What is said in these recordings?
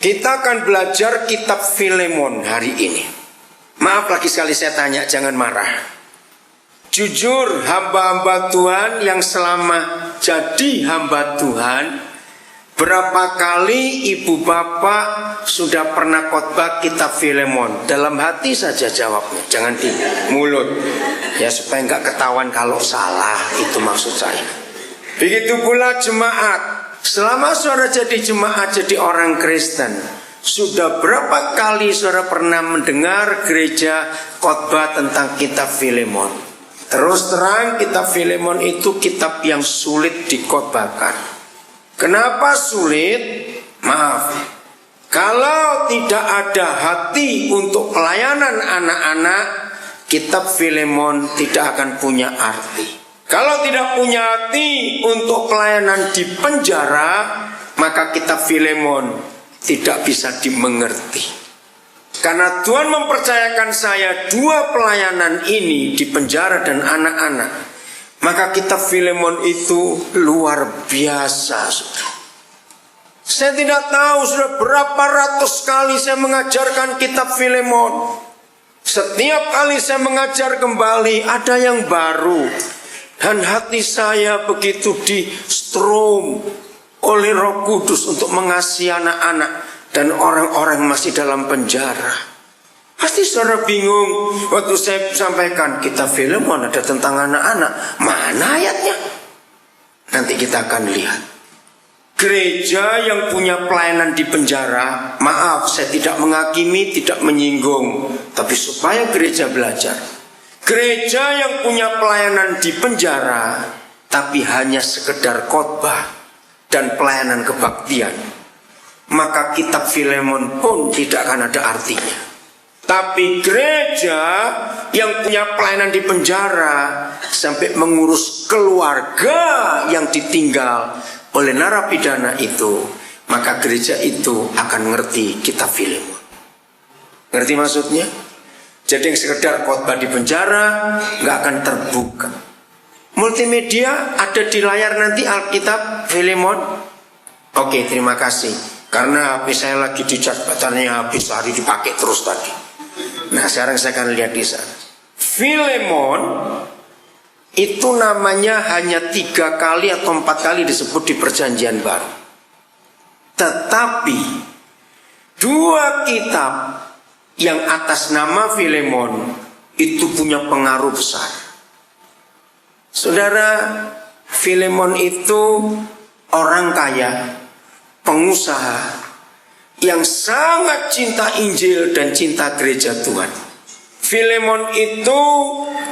Kita akan belajar kitab Filemon hari ini. Maaf lagi sekali saya tanya, jangan marah. Jujur, hamba-hamba Tuhan yang selama jadi hamba Tuhan, berapa kali ibu bapak sudah pernah khotbah kitab Filemon? Dalam hati saja jawabnya, jangan di mulut. Ya supaya nggak ketahuan kalau salah, itu maksud saya. Begitu pula jemaat. Selama saudara jadi jemaat, jadi orang Kristen, sudah berapa kali saudara pernah mendengar gereja khotbah tentang kitab Filemon? Terus terang, kitab Filemon itu kitab yang sulit dikhotbahkan. Kenapa sulit? Maaf, kalau tidak ada hati untuk pelayanan anak-anak, kitab Filemon tidak akan punya arti. Kalau tidak punya hati untuk pelayanan di penjara, maka kitab Filemon tidak bisa dimengerti. Karena Tuhan mempercayakan saya 2 pelayanan ini di penjara dan anak-anak, maka kitab Filemon itu luar biasa. Saya tidak tahu sudah berapa ratus kali saya mengajarkan kitab Filemon. Setiap kali saya mengajar kembali ada yang baru. Dan hati saya begitu di-strom oleh Roh Kudus untuk mengasihi anak-anak dan orang-orang masih dalam penjara. Pasti saudara bingung waktu saya sampaikan kitab Filemon ada tentang anak-anak. Mana ayatnya? Nanti kita akan lihat. Gereja yang punya pelayanan di penjara, maaf saya tidak menghakimi, tidak menyinggung, tapi supaya gereja belajar. Gereja yang punya pelayanan di penjara tapi hanya sekedar khotbah dan pelayanan kebaktian, maka kitab Filemon pun tidak akan ada artinya. Tapi gereja yang punya pelayanan di penjara sampai mengurus keluarga yang ditinggal oleh narapidana itu, maka gereja itu akan ngerti kitab Filemon. Ngerti maksudnya? Jadi yang sekedar khotbah di penjara nggak akan terbuka. Multimedia ada di layar nanti Alkitab Filemon. Oke, terima kasih. Karena HP saya lagi dicas, baterainya habis, hari dipakai terus tadi. Nah sekarang saya akan lihat di sana. Filemon itu namanya hanya 3 kali atau 4 kali disebut di Perjanjian Baru. Tetapi 2 kitab yang atas nama Filemon itu punya pengaruh besar. Saudara, Filemon itu orang kaya, pengusaha yang sangat cinta Injil dan cinta gereja Tuhan. Filemon itu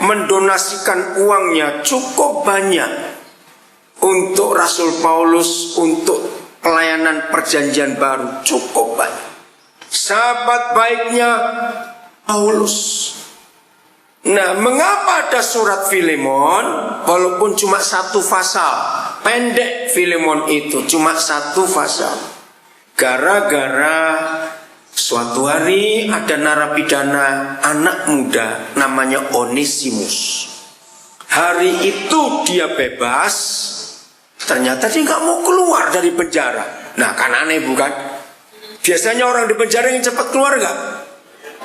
mendonasikan uangnya cukup banyak untuk Rasul Paulus, untuk pelayanan Perjanjian Baru, cukup banyak. Sahabat baiknya Paulus. Nah, mengapa ada surat Filemon? Walaupun cuma 1 pasal, pendek Filemon itu cuma 1 pasal. Gara-gara suatu hari ada narapidana anak muda namanya Onesimus. Hari itu dia bebas. Ternyata dia nggak mau keluar dari penjara. Nah, kan aneh bukan? Biasanya orang di penjara yang cepat keluar gak?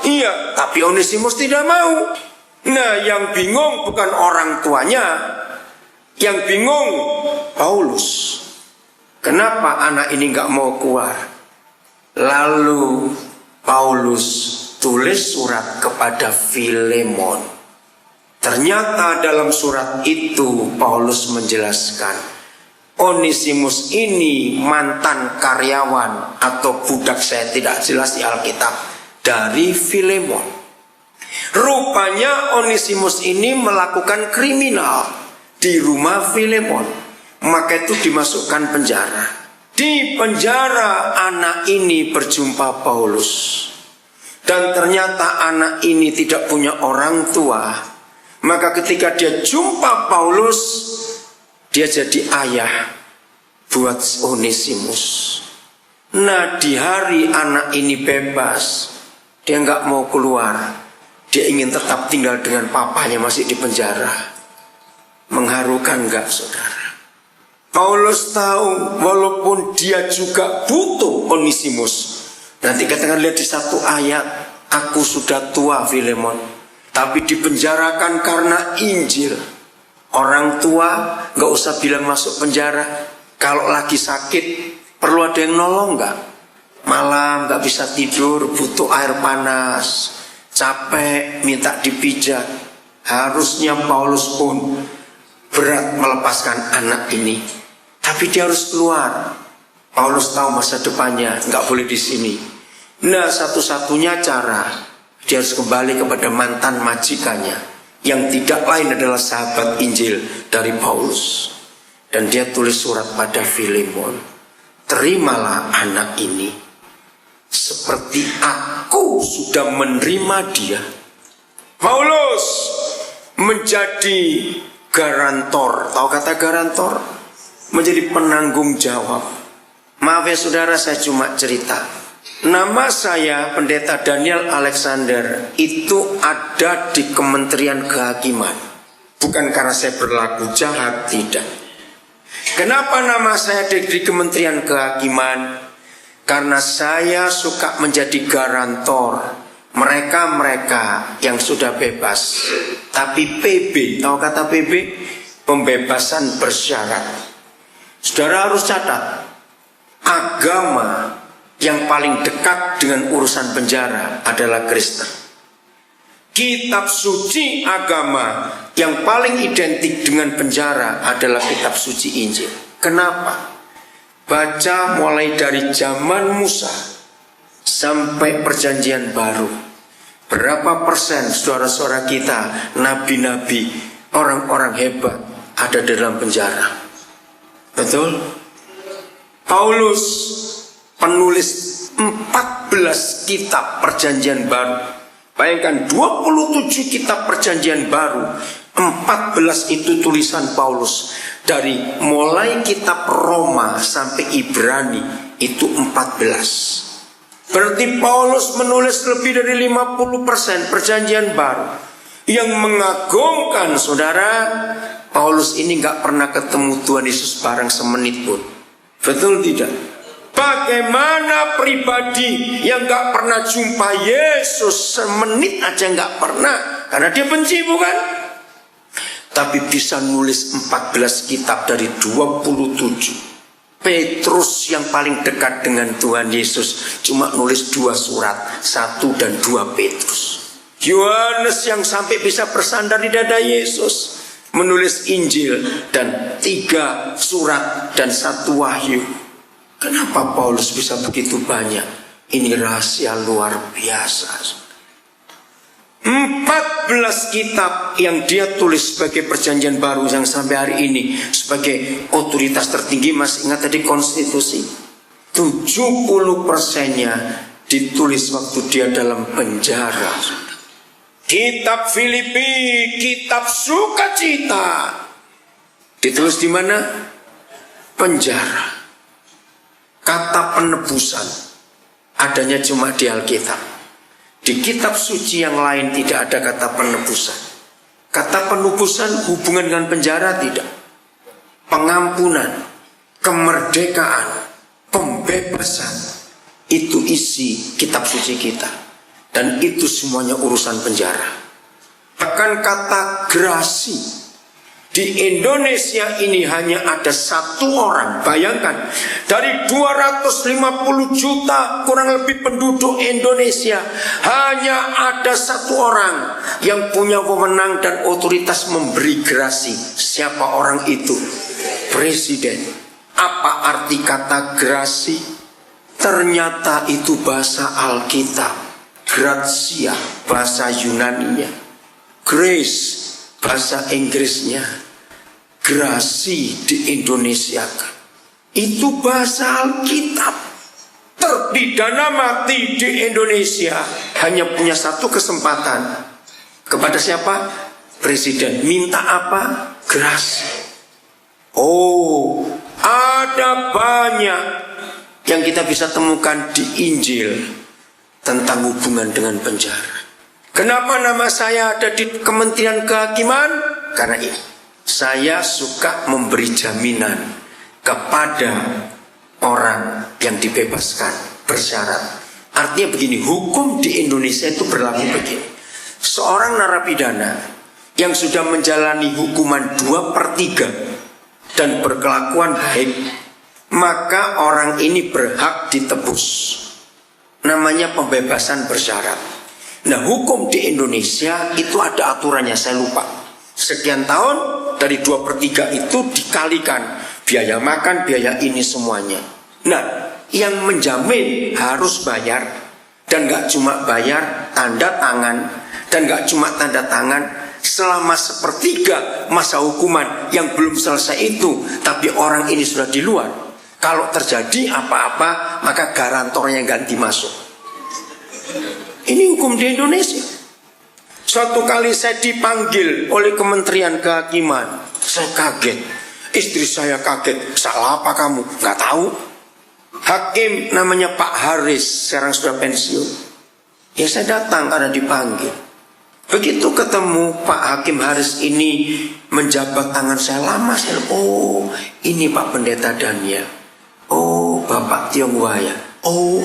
Iya, tapi Onesimus tidak mau. Nah, yang bingung bukan orang tuanya, yang bingung Paulus. Kenapa anak ini gak mau keluar? Lalu Paulus tulis surat kepada Filemon. Ternyata dalam surat itu Paulus menjelaskan, Onesimus ini mantan karyawan atau budak, saya tidak jelas di Alkitab, dari Filemon. Rupanya Onesimus ini melakukan kriminal di rumah Filemon, maka itu dimasukkan penjara. Di penjara anak ini berjumpa Paulus, dan ternyata anak ini tidak punya orang tua. Maka ketika dia jumpa Paulus, dia jadi ayah buat Onesimus. Nah, di hari anak ini bebas, dia nggak mau keluar. Dia ingin tetap tinggal dengan papanya masih di penjara. Mengharukan nggak, saudara? Paulus tahu walaupun dia juga butuh Onesimus, Nanti katakan lihat di satu ayat, aku sudah tua Filemon, tapi dipenjarakan karena Injil. Orang tua gak usah bilang masuk penjara. Kalau lagi sakit perlu ada yang nolong gak? Malam gak bisa tidur, butuh air panas, capek minta dipijat. Harusnya Paulus pun berat melepaskan anak ini, tapi dia harus keluar. Paulus tahu masa depannya, gak boleh di sini. Nah, satu-satunya cara dia harus kembali kepada mantan majikannya, yang tidak lain adalah sahabat Injil dari Paulus. Dan dia tulis surat pada Filemon, terimalah anak ini seperti aku sudah menerima dia. Paulus menjadi garantor. Tahu kata garantor? Menjadi penanggung jawab. Maaf ya saudara, saya cuma cerita. Nama saya Pendeta Daniel Alexander itu ada di Kementerian Kehakiman. Bukan karena saya berlaku jahat, tidak. Kenapa nama saya ada di Kementerian Kehakiman? Karena saya suka menjadi garantor mereka-mereka yang sudah bebas, tapi PB, tahu kata PB? Pembebasan bersyarat. Saudara harus catat, agama yang paling dekat dengan urusan penjara adalah Kristen. Kitab suci agama yang paling identik dengan penjara adalah kitab suci Injil. Kenapa? Baca mulai dari zaman Musa sampai perjanjian baru. Berapa persen saudara-saudara kita, nabi-nabi, orang-orang hebat ada dalam penjara? Betul? Paulus penulis 14 kitab perjanjian baru. Bayangkan 27 kitab perjanjian baru, 14 itu tulisan Paulus. Dari mulai kitab Roma sampai Ibrani itu 14. Berarti Paulus menulis lebih dari 50% perjanjian baru. Yang mengagumkan saudara, Paulus ini gak pernah ketemu Tuhan Yesus bareng semenit pun. Betul tidak? Bagaimana pribadi yang gak pernah jumpa Yesus semenit aja gak pernah, karena dia benci, bukan? Tapi bisa nulis 14 kitab dari 27. Petrus yang paling dekat dengan Tuhan Yesus cuma nulis 2 surat, 1 dan 2 Petrus. Yohanes yang sampai bisa bersandar di dada Yesus menulis Injil dan 3 surat dan 1 wahyu. Kenapa Paulus bisa begitu banyak? Ini rahasia luar biasa. 14 kitab yang dia tulis sebagai perjanjian baru yang sampai hari ini sebagai otoritas tertinggi, masih ingat tadi konstitusi, 70%-nya ditulis waktu dia dalam penjara. Kitab Filipi, kitab sukacita, ditulis di mana? Penjara. Kata penebusan adanya cuma di Alkitab. Di kitab suci yang lain tidak ada kata penebusan. Kata penebusan hubungan dengan penjara tidak. Pengampunan, kemerdekaan, pembebasan, itu isi kitab suci kita. Dan itu semuanya urusan penjara. Bahkan kata grasi. Di Indonesia ini hanya ada 1 orang. Bayangkan, dari 250 juta kurang lebih penduduk Indonesia, hanya ada 1 orang yang punya wewenang dan otoritas memberi grasi. Siapa orang itu? Presiden. Apa arti kata grasi? Ternyata itu bahasa Alkitab. Gratia bahasa Yunaninya, grace bahasa Inggrisnya, grasi di Indonesia itu bahasa Alkitab. Terpidana mati di Indonesia hanya punya 1 kesempatan. Kepada siapa? Presiden. Minta apa? Grasi. Oh, ada banyak yang kita bisa temukan di Injil tentang hubungan dengan penjara. Kenapa nama saya ada di Kementerian Kehakiman? Karena ini, saya suka memberi jaminan kepada orang yang dibebaskan bersyarat. Artinya begini, hukum di Indonesia itu berlaku begini. Seorang narapidana yang sudah menjalani hukuman 2/3 dan berkelakuan baik, maka orang ini berhak ditebus. Namanya pembebasan bersyarat. Nah, hukum di Indonesia itu ada aturannya, saya lupa. Sekian tahun dari 2/3 itu dikalikan biaya makan, biaya ini semuanya. Nah, yang menjamin harus bayar. Dan gak cuma bayar, tanda tangan. Dan gak cuma tanda tangan, selama 1/3 masa hukuman yang belum selesai itu, tapi orang ini sudah di luar. Kalau terjadi apa-apa, maka garantornya ganti masuk. Ini hukum di Indonesia. Suatu kali saya dipanggil oleh Kementerian Kehakiman. Saya kaget. Istri saya kaget. Salah apa kamu? Gak tahu. Hakim namanya Pak Haris, sekarang sudah pensiun. Ya saya datang karena dipanggil. Begitu ketemu Pak Hakim Haris ini, menjabat tangan saya lama. Saya, oh ini Pak Pendeta Daniel. Oh Bapak Tionghoa ya. Oh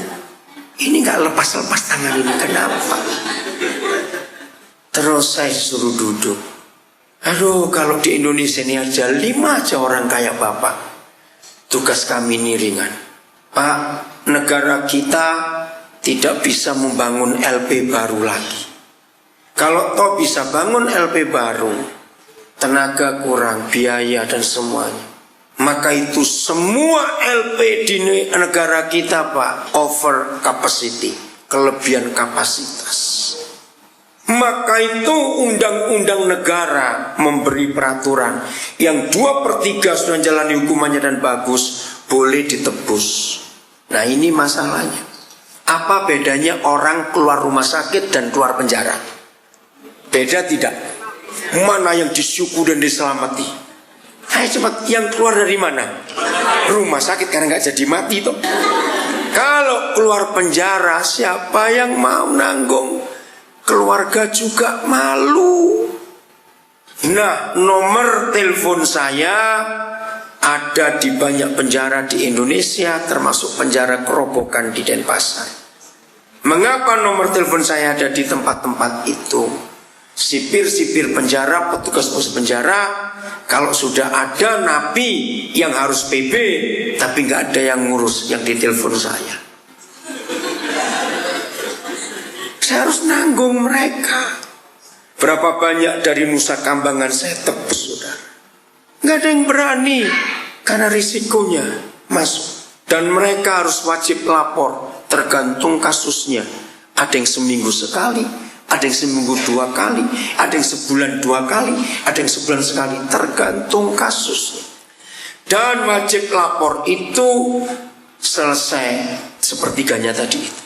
ini gak lepas-lepas tangan ini, kenapa? Terus saya suruh duduk. Aduh, kalau di Indonesia ini aja 5 aja orang kayak Bapak. Tugas kami ini ringan. Pak, negara kita tidak bisa membangun LP baru lagi. Kalau toh bisa bangun LP baru, tenaga kurang, biaya dan semuanya, maka itu semua LP di negara kita Pak, over capacity, kelebihan kapasitas. Maka itu undang-undang negara memberi peraturan yang 2/3 sudah jalani hukumannya dan bagus, boleh ditebus. Nah ini masalahnya. Apa bedanya orang keluar rumah sakit dan keluar penjara? Beda tidak? Mana yang disyukur dan diselamati? Ayo cepat, yang keluar dari mana? Rumah sakit karena gak jadi mati toh. Kalau keluar penjara, siapa yang mau nanggung? Keluarga juga malu. Nah, nomor telepon saya ada di banyak penjara di Indonesia, termasuk penjara Kerobokan di Denpasar. Mengapa nomor telepon saya ada di tempat-tempat itu? Sipir-sipir penjara, petugas pos penjara, kalau sudah ada napi yang harus PB, tapi nggak ada yang ngurus, yang ditelepon saya. Saya harus nanggung mereka. Berapa banyak dari Nusa Kambangan saya tebus, saudara. Nggak ada yang berani karena risikonya masuk. Dan mereka harus wajib lapor, tergantung kasusnya. Ada yang seminggu sekali, ada yang seminggu 2 kali, ada yang sebulan 2 kali, ada yang sebulan sekali, tergantung kasusnya. Dan wajib lapor itu selesai sepertiganya tadi itu.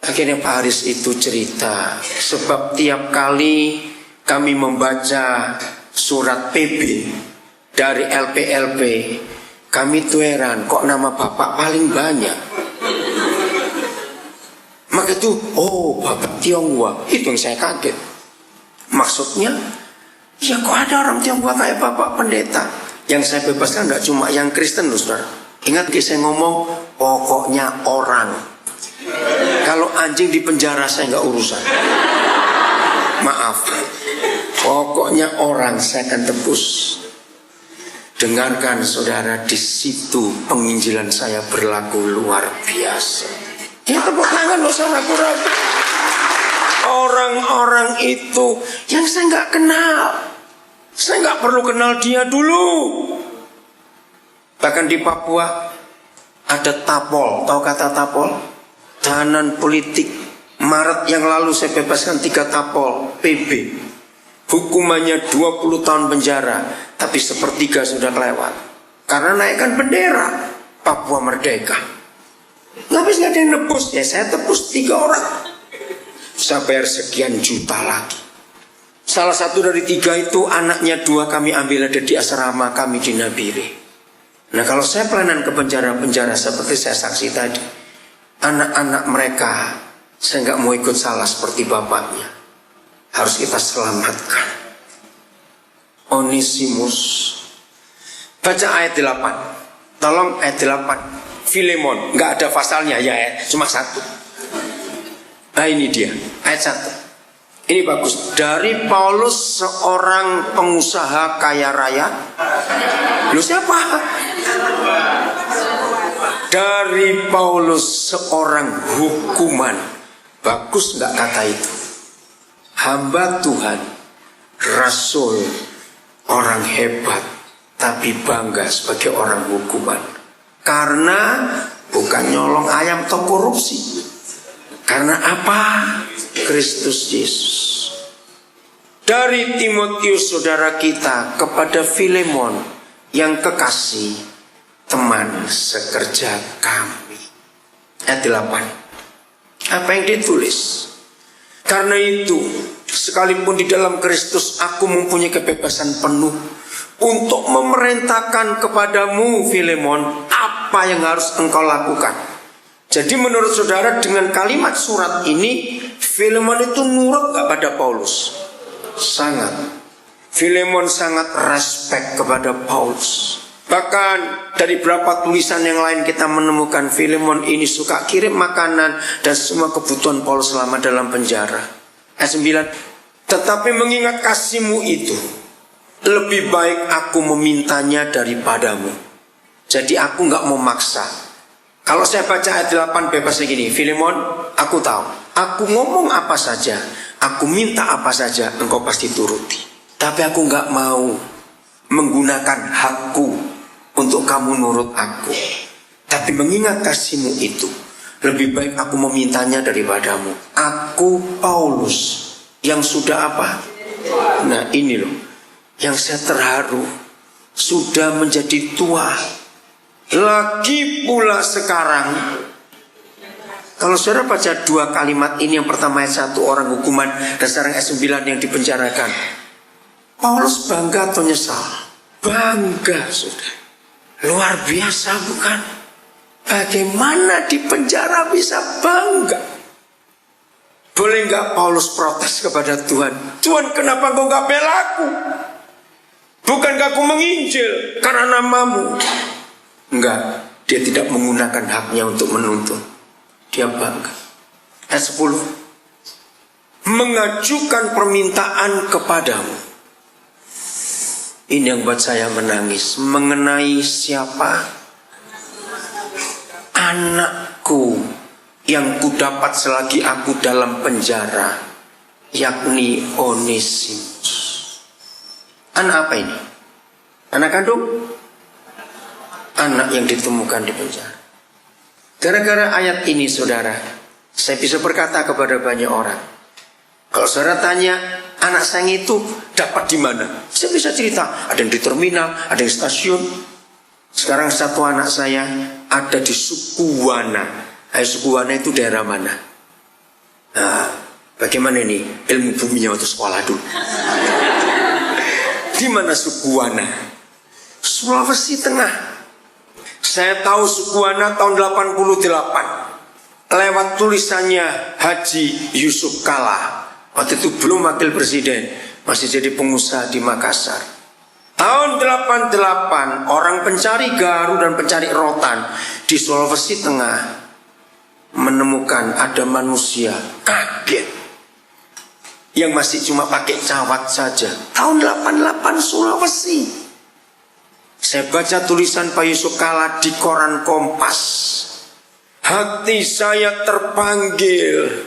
Akhirnya Pak Haris itu cerita, sebab tiap kali kami membaca surat PB dari LP-LP, kami tuh heran, kok nama Bapak paling banyak. Maka itu, oh Bapak Tionghoa, itu yang saya kaget. Maksudnya, ya kok ada orang Tionghoa kayak Bapak Pendeta. Yang saya bebaskan gak cuma yang Kristen loh saudara. Ingat saya ngomong, pokoknya orang. Kalau anjing di penjara saya nggak urusan. Maaf. Pokoknya orang saya akan tebus. Dengarkan saudara, di situ penginjilan saya berlaku luar biasa. Ya tepuk tangan loh saudaraku. Orang-orang itu yang saya nggak kenal. Saya nggak perlu kenal dia dulu. Bahkan di Papua ada tapol. Tahu kata tapol? Tahanan politik. Maret yang lalu saya bebaskan 3 tapol PB. Hukumannya 20 tahun penjara, tapi 1/3 sudah kelewat karena naikkan bendera Papua Merdeka. Habis nggak ada yang nebus, ya saya tebus 3 orang. Saya bayar sekian juta lagi. Salah satu dari 3 itu anaknya 2 kami ambil ada di asrama kami di Nabire. Nah kalau saya pelayanan ke penjara-penjara seperti saya saksi tadi, anak-anak mereka saya nggak mau ikut salah seperti bapaknya. Harus kita selamatkan. Onesimus. Baca ayat 8. Tolong ayat 8. Filemon. Nggak ada pasalnya ya, cuma 1. Nah ini dia, ayat 1. Ini bagus. Dari Paulus, seorang pengusaha kaya raya. Lu siapa? Dari Paulus, seorang hukuman. Bagus nggak kata itu? Hamba Tuhan, rasul, orang hebat, tapi bangga sebagai orang hukuman. Karena bukan nyolong ayam atau korupsi. Karena apa? Kristus Yesus. Dari Timotius saudara kita kepada Filemon yang kekasih, teman sekerja kami. Ayat 8. Apa yang ditulis? Karena itu, sekalipun di dalam Kristus aku mempunyai kebebasan penuh untuk memerintahkan kepadamu, Filemon, apa yang harus engkau lakukan. Jadi menurut saudara, dengan kalimat surat ini, Filemon itu nurut gak pada Paulus? Sangat. Filemon sangat respect kepada Paulus. Bahkan dari beberapa tulisan yang lain kita menemukan Filemon ini suka kirim makanan dan semua kebutuhan Paulus selama dalam penjara. Ayat 9. Tetapi mengingat kasihmu itu, lebih baik aku memintanya daripadamu. Jadi aku gak mau maksa. Kalau saya baca ayat 8 bebasnya gini, Filemon, aku tahu, aku ngomong apa saja, aku minta apa saja, engkau pasti turuti. Tapi aku gak mau menggunakan hakku untuk kamu nurut aku. Tapi mengingat kasihmu itu, lebih baik aku memintanya daripadamu. Aku Paulus yang sudah apa? Nah ini loh, yang saya terharu, sudah menjadi tua. Lagi pula sekarang, kalau saudara baca dua kalimat ini, yang pertama ayat 1 orang hukuman dan sekarang ayat 9 yang dipenjarakan, Paulus bangga atau nyesal? Bangga, sudah. Luar biasa bukan? Bagaimana di penjara bisa bangga? Boleh nggak Paulus protes kepada Tuhan? Tuhan, kenapa engkau nggak bela aku? Bukankah aku menginjil karena namamu? Enggak, dia tidak menggunakan haknya untuk menuntut. Dia bangga. Ayat 10. Mengajukan permintaan kepadamu. Ini yang buat saya menangis. Mengenai siapa? Anakku yang kudapat selagi aku dalam penjara, yakni Onesimus. Anak apa ini? Anak kandung? Anak yang ditemukan di penjara. Gara-gara ayat ini saudara, saya bisa berkata kepada banyak orang, kalau saudara tanya anak saya itu dapat di mana, saya bisa cerita. Ada yang di terminal, ada yang di stasiun. Sekarang satu anak saya ada di Sukuwana. Sukuwana itu daerah mana? Nah, bagaimana ini ilmu buminya waktu sekolah dulu? Di mana Sukuwana? Sulawesi Tengah. Saya tahu Sukuwana tahun 88 lewat tulisannya Haji Yusuf Kala. Waktu itu belum wakil presiden, masih jadi pengusaha di Makassar. Tahun 88 orang pencari garu dan pencari rotan di Sulawesi Tengah menemukan ada manusia, kaget, yang masih cuma pakai cawat saja. Tahun 88 Sulawesi. Saya baca tulisan Pak Yusuf Kala di koran Kompas. Hati saya terpanggil.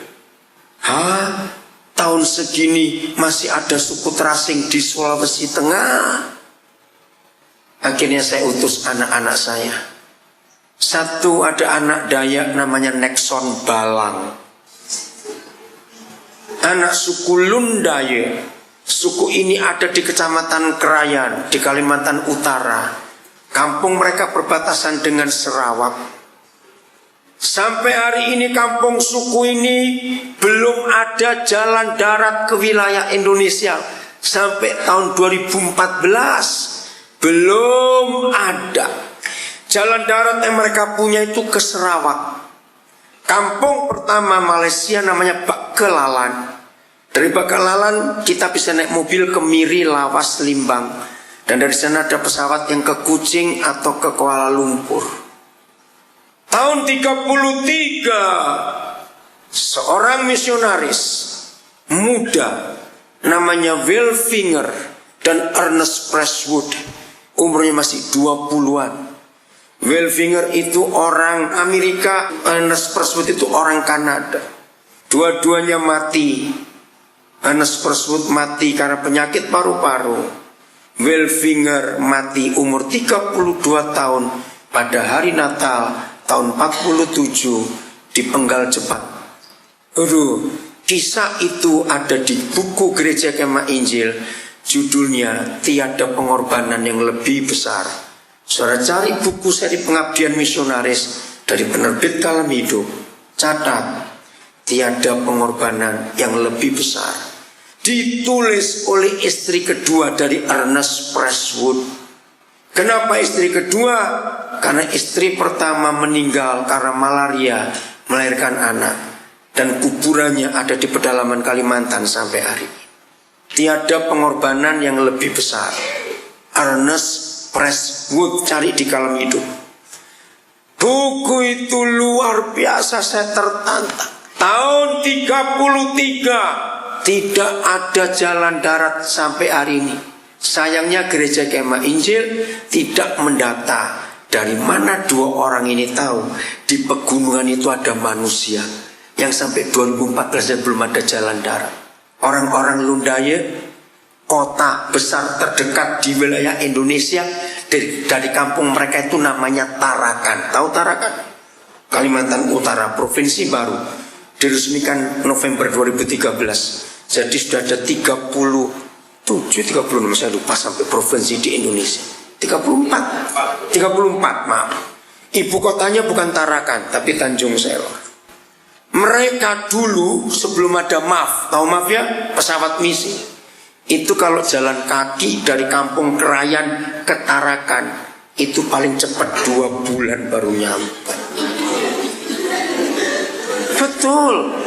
Tahun segini masih ada suku terasing di Sulawesi Tengah. Akhirnya saya utus anak-anak saya. Satu ada anak Dayak namanya Nexon Balang. Anak suku Lundaye. Suku ini ada di Kecamatan Krayan, di Kalimantan Utara. Kampung mereka berbatasan dengan Sarawak. Sampai hari ini kampung suku ini belum ada jalan darat ke wilayah Indonesia. Sampai tahun 2014 belum ada. Jalan darat yang mereka punya itu ke Sarawak. Kampung pertama Malaysia namanya Bakelalan. Dari Bakelalan kita bisa naik mobil ke Miri, Lawas, Limbang. Dan dari sana ada pesawat yang ke Kuching atau ke Kuala Lumpur. Tahun 33 seorang misionaris muda namanya Will Finger dan Ernest Presswood, umurnya masih 20-an. Will Finger itu orang Amerika, Ernest Presswood itu orang Kanada. Dua-duanya mati. Ernest Presswood mati karena penyakit paru-paru. Will Finger mati umur 32 tahun pada hari Natal tahun 47 di Penggal, Jepang. Kisah itu ada di buku Gereja Kemah Injil. Judulnya Tiada Pengorbanan yang Lebih Besar. Saudara cari buku seri pengabdian misionaris dari penerbit Kalam Hidup. Catat, tiada pengorbanan yang lebih besar. Ditulis oleh istri kedua dari Ernest Presswood. Kenapa istri kedua? Karena istri pertama meninggal karena malaria, melahirkan anak. Dan kuburannya ada di pedalaman Kalimantan sampai hari ini. Tiada pengorbanan yang lebih besar. Ernest Presswood, cari di Kalam Hidup. Buku itu luar biasa, saya tertantang. Tahun 33 tidak ada jalan darat sampai hari ini. Sayangnya Gereja Kemah Injil tidak mendata dari mana dua orang ini tahu di pegunungan itu ada manusia, yang sampai 2014 belum ada jalan darat. Orang-orang Lundaya, kota besar terdekat di wilayah Indonesia, dari kampung mereka itu namanya Tarakan. Tahu Tarakan? Kalimantan Utara, provinsi baru, diresmikan November 2013. Jadi sudah ada 36 saya lupa sampai provinsi di Indonesia. 34 maaf. Ibu kotanya bukan Tarakan tapi Tanjung Selor. Mereka dulu sebelum ada MAF, tahu MAF ya? Pesawat misi. Itu kalau jalan kaki dari Kampung Kerayan ke Tarakan, itu paling cepat 2 bulan baru nyampe. Betul.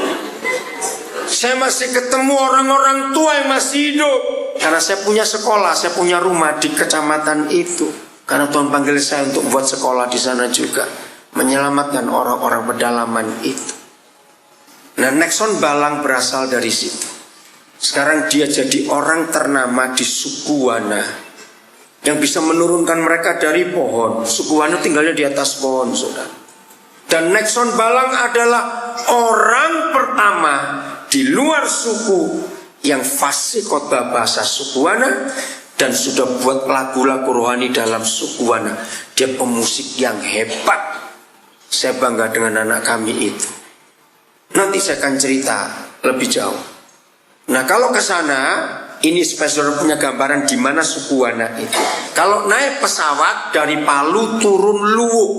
Saya masih ketemu orang-orang tua yang masih hidup. Karena saya punya sekolah, saya punya rumah di kecamatan itu. Karena Tuhan panggil saya untuk buat sekolah di sana juga, menyelamatkan orang-orang pedalaman itu. Nah, Nexon Balang berasal dari situ. Sekarang dia jadi orang ternama di suku Wana yang bisa menurunkan mereka dari pohon. Suku Wana tinggalnya di atas pohon, saudara. Dan Nexon Balang adalah orang pertama di luar suku yang fasih khotbah bahasa suku Wana dan sudah buat lagu-lagu rohani dalam suku Wana. Dia pemusik yang hebat. Saya bangga dengan anak kami itu. Nanti saya akan cerita lebih jauh. Nah, kalau ke sana, ini spesial punya gambaran di mana suku Wana itu. Kalau naik pesawat dari Palu turun Luwuk,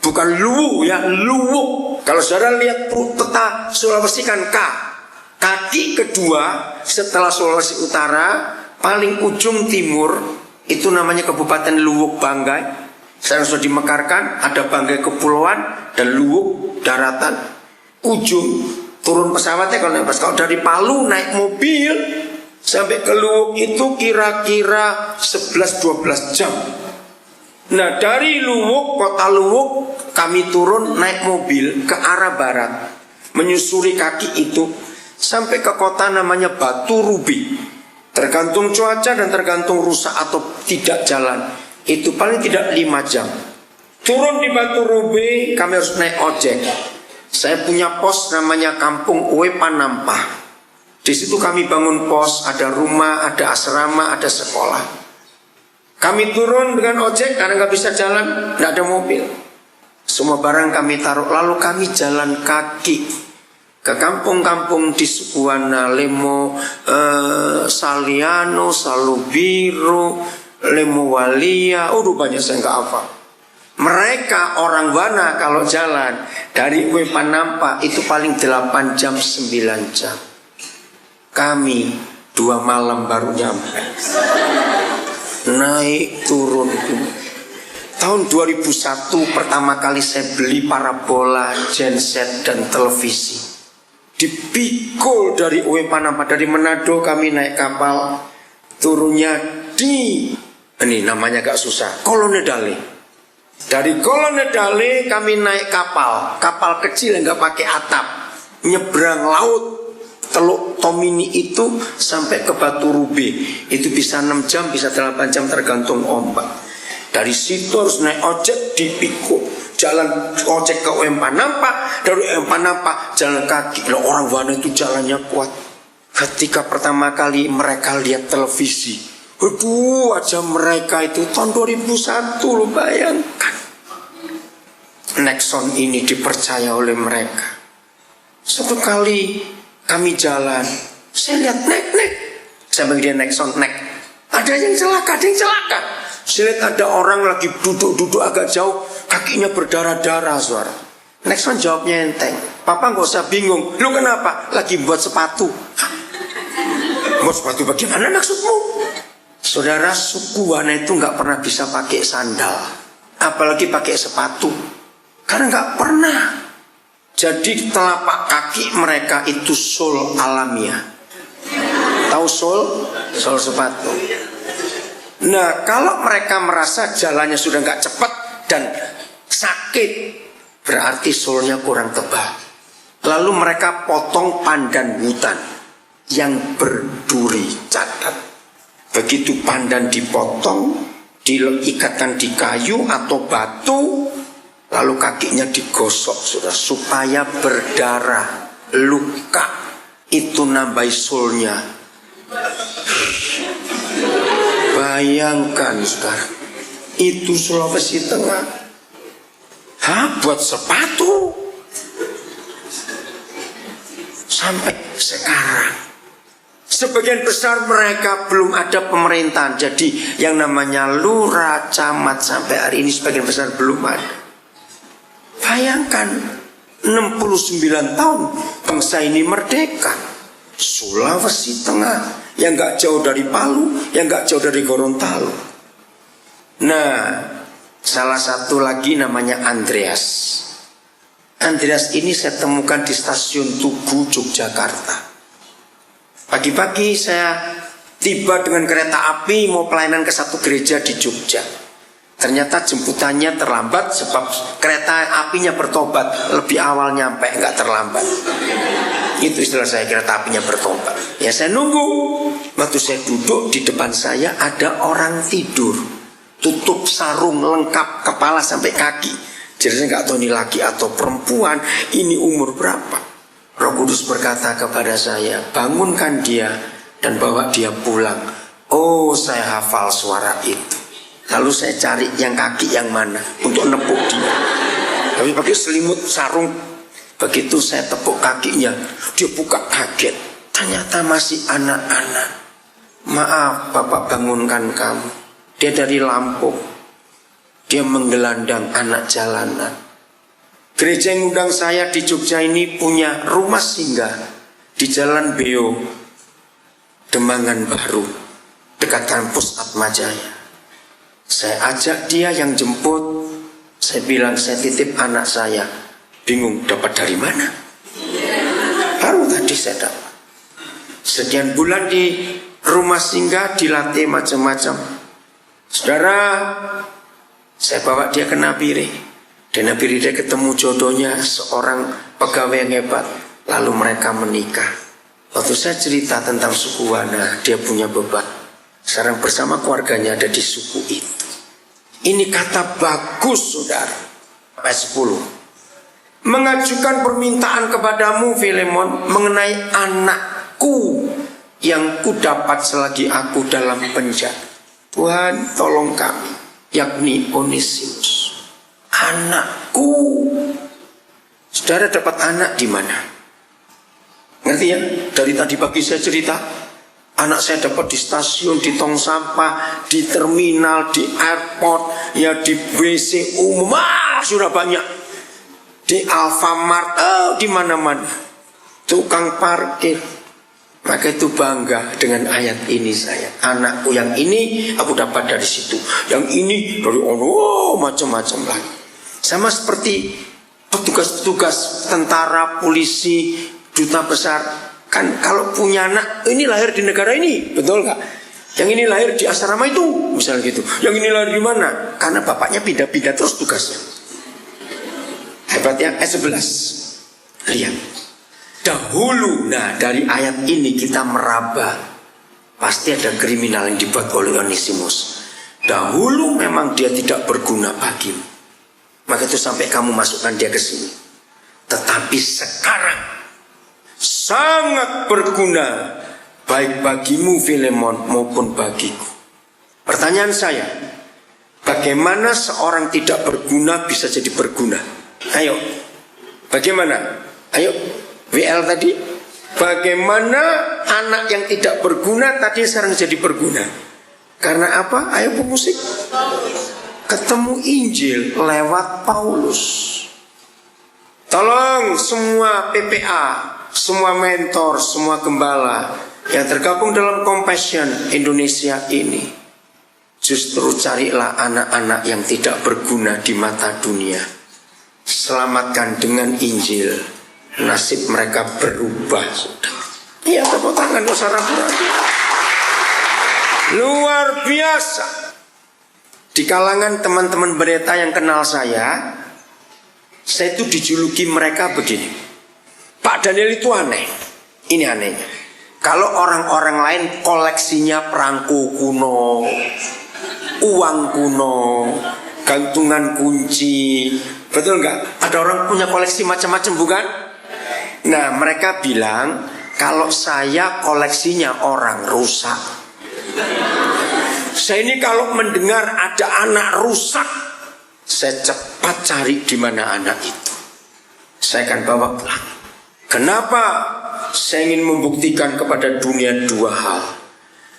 bukan Luwu ya, Luwuk. Kalau saudara lihat peta Sulawesi kan kaki kedua setelah Sulawesi Utara, paling ujung timur itu namanya Kabupaten Luwuk Banggai. Sekarang sudah dimekarkan, ada Banggai Kepulauan dan Luwuk daratan. Ujung turun pesawatnya kalau dari Palu naik mobil sampai ke Luwuk itu kira-kira 11-12 jam. Nah, dari Luwuk, kota Luwuk, kami turun naik mobil ke arah barat, menyusuri kaki itu sampai ke kota namanya Batu Rubi. Tergantung cuaca dan tergantung rusak atau tidak jalan, itu paling tidak 5 jam. Turun di Batu Rubi, kami harus naik ojek. Saya punya pos namanya Kampung Uwe Panampa. Di situ kami bangun pos, ada rumah, ada asrama, ada sekolah. Kami turun dengan ojek karena nggak bisa jalan, nggak ada mobil. Semua barang kami taruh, lalu kami jalan kaki ke kampung-kampung di suku Wana, Lemo, Saliano, Salubiro, Lemo Walia, banyak saya nggak hafal. Mereka orang Wana kalau jalan dari Uwe Panampa itu paling 8 jam 9 jam. Kami 2 malam baru nyampe. Naik turun. Tahun 2001 pertama kali saya beli parabola, genset dan televisi. Dipikul dari Uwe Panampa, dari Manado kami naik kapal, turunnya di ini namanya gak susah, Kolonedale. Dari Kolonedale kami naik kapal kecil yang gak pakai atap. nyebrang laut Teluk Tomini itu sampai ke Batu Rube. Itu bisa 6 jam, bisa 8 jam tergantung ombak. Dari situ harus naik ojek di Piko, jalan ojek ke Empanampa, dari Empanampa jalan kaki. Loh, orang Wana itu jalannya kuat. Ketika pertama kali mereka lihat televisi, aduh, wajah mereka itu tahun 2001, lo bayangkan. Nexon ini dipercaya oleh mereka. Satu kali kami jalan, saya lihat nek. Saya panggil dia Nexon, nek. Ada yang celaka, ada yang celaka. Saya lihat ada orang lagi duduk agak jauh, kakinya berdarah-darah, suara. Nexon jawabnya enteng. Papa gak usah bingung. Lu kenapa? Lagi buat sepatu. Buat sepatu bagaimana maksudmu? Saudara, suku Wana itu gak pernah bisa pakai sandal, apalagi pakai sepatu, karena gak pernah. Jadi telapak kaki mereka itu sol alamiah. Tahu sol? Sol sepatu. Nah, kalau mereka merasa jalannya sudah gak cepat dan sakit, berarti solnya kurang tebal. Lalu mereka potong pandan hutan yang berduri, catat. Begitu pandan dipotong, diikatkan di kayu atau batu, lalu kakinya digosok, sudah, supaya berdarah, luka, itu nambahi solnya. Bayangkan sekarang, itu Sulawesi Tengah. Buat sepatu. Sampai sekarang sebagian besar mereka belum ada pemerintahan. Jadi yang namanya lurah, camat sampai hari ini sebagian besar belum ada. Bayangkan 69 tahun bangsa ini merdeka. Sulawesi Tengah yang gak jauh dari Palu, yang gak jauh dari Gorontalo. Nah, salah satu lagi namanya Andreas. Andreas ini saya temukan di stasiun Tugu, Yogyakarta. Pagi-pagi saya tiba dengan kereta api mau pelayanan ke satu gereja di Jogja. Ternyata jemputannya terlambat sebab kereta apinya bertobat, lebih awal nyampe, nggak terlambat. Itu istilah saya, kereta apinya bertobat. Ya saya nunggu. Waktu saya duduk, di depan saya ada orang tidur, tutup sarung lengkap kepala sampai kaki. Jadi saya nggak tahu ini laki atau perempuan, ini umur berapa. Roh Kudus berkata kepada saya, bangunkan dia dan bawa dia pulang. Oh, saya hafal suara itu. Lalu saya cari yang kaki yang mana untuk nepuk dia. Tapi pakai selimut sarung. Begitu saya tepuk kakinya, dia buka kaget. Ternyata masih anak-anak. Maaf, Bapak bangunkan kamu. Dia dari Lampung. Dia menggelandang anak jalanan. Gereja yang undang saya di Jogja ini punya rumah singgah di Jalan Beo, Demangan Baru, dekat kampus Atmajaya. Saya ajak dia yang jemput. Saya bilang, saya titip anak saya. Bingung dapat dari mana? Baru tadi saya dapat. Sekian bulan di rumah singgah, dilatih macam-macam. Saudara, saya bawa dia ke Nabire. Di Nabire dia ketemu jodohnya, seorang pegawai yang hebat. Lalu mereka menikah. Waktu saya cerita tentang suku Wana, dia punya beban. Sekarang bersama keluarganya ada di suku itu. Ini kata bagus, saudara. Ayat 10. Mengajukan permintaan kepadamu, Filemon, mengenai anakku yang ku dapat selagi aku dalam penjara. Tuhan, tolong kami, yakni Onesimus. Anakku. Saudara dapat anak di mana? Ngerti ya? Dari tadi pagi saya cerita, anak saya dapat di stasiun, di tong sampah, di terminal, di airport, ya di WC umum, sudah banyak. Di Alfamart, di mana-mana. Tukang parkir. Maka itu bangga dengan ayat ini saya. Anakku yang ini aku dapat dari situ. Yang ini dari Allah, macam-macam lagi. Sama seperti petugas-petugas tentara, polisi, duta besar. Kan kalau punya anak, ini lahir di negara ini, betul gak? Yang ini lahir di asrama itu, misalnya gitu. Yang ini lahir di mana? Karena bapaknya pindah-pindah terus tugasnya. Hebatnya ayat 11. Lihat. Dahulu, nah dari ayat ini kita meraba, pasti ada kriminal yang dibuat oleh Onesimus. Dahulu memang dia tidak berguna bagimu, maka itu sampai kamu masukkan dia ke sini. Tetapi sekarang sangat berguna, baik bagimu Filemon maupun bagiku. Pertanyaan saya, bagaimana seorang tidak berguna bisa jadi berguna? Ayo, bagaimana? Ayo, WL tadi, bagaimana anak yang tidak berguna tadi sekarang jadi berguna? Karena apa? Ayo pemusik, ketemu Injil lewat Paulus. Tolong semua PPA, semua mentor, semua gembala yang tergabung dalam Compassion Indonesia ini, justru carilah anak-anak yang tidak berguna di mata dunia. Selamatkan dengan Injil. Nasib mereka berubah. Iya, tepuk tangan saudara. Luar biasa. Di kalangan teman-teman pendeta yang kenal saya itu dijuluki mereka begini. Pak Daniel itu aneh. Ini anehnya. Kalau orang-orang lain koleksinya perangko kuno, uang kuno, gantungan kunci, betul nggak? Ada orang punya koleksi macam-macam, bukan? Nah, mereka bilang kalau saya koleksinya orang rusak. Saya ini kalau mendengar ada anak rusak, saya cepat cari di mana anak itu. Saya akan bawa pulang. Kenapa? Saya ingin membuktikan kepada dunia dua hal.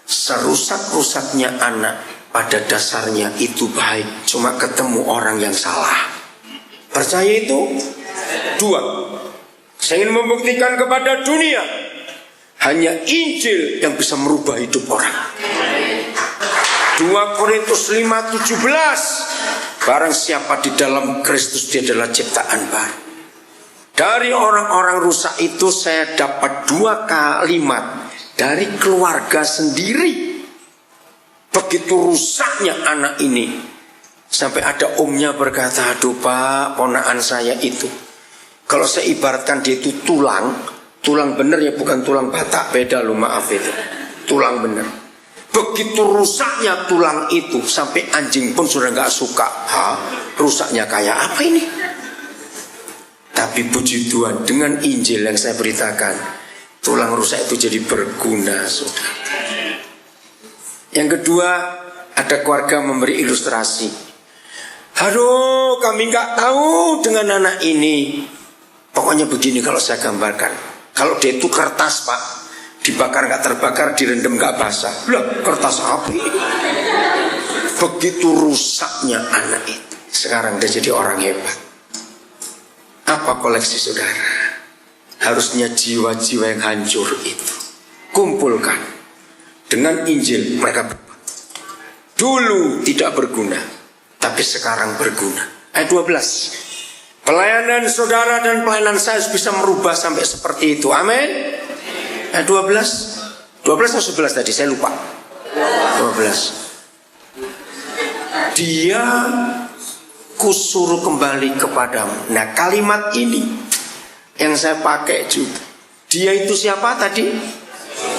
Serusak-rusaknya anak pada dasarnya itu baik, cuma ketemu orang yang salah. Percaya itu? Dua. Saya ingin membuktikan kepada dunia, hanya Injil yang bisa merubah hidup orang. 2 Korintus 5:17, barang siapa di dalam Kristus dia adalah ciptaan baru. Dari orang-orang rusak itu saya dapat 2 kalimat dari keluarga sendiri. Begitu rusaknya anak ini, sampai ada omnya berkata, aduh Pak, ponakan saya itu, kalau saya ibaratkan dia itu tulang bener ya, bukan tulang batak, beda loh, maaf itu, tulang bener. Begitu rusaknya tulang itu, sampai anjing pun sudah gak suka. Rusaknya kayak apa ini? Tapi puji Tuhan, dengan Injil yang saya beritakan, tulang rusak itu jadi berguna, saudara. Yang kedua, ada keluarga memberi ilustrasi. Aduh, kami gak tahu dengan anak ini. Pokoknya begini kalau saya gambarkan. Kalau dia itu kertas Pak, dibakar gak terbakar, direndam gak basah. Lah, kertas apa ini? Begitu rusaknya anak itu, sekarang dia jadi orang hebat. Apa koleksi saudara? Harusnya jiwa-jiwa yang hancur itu kumpulkan. Dengan Injil mereka berubah. Dulu tidak berguna, tapi sekarang berguna. Ayat 12. Pelayanan saudara dan pelayanan saya bisa merubah sampai seperti itu. Amin. Ayat 12 atau 11 tadi, saya lupa. 12. Dia kusuruh kembali kepadamu. Nah, kalimat ini yang saya pakai juga. Dia itu siapa tadi?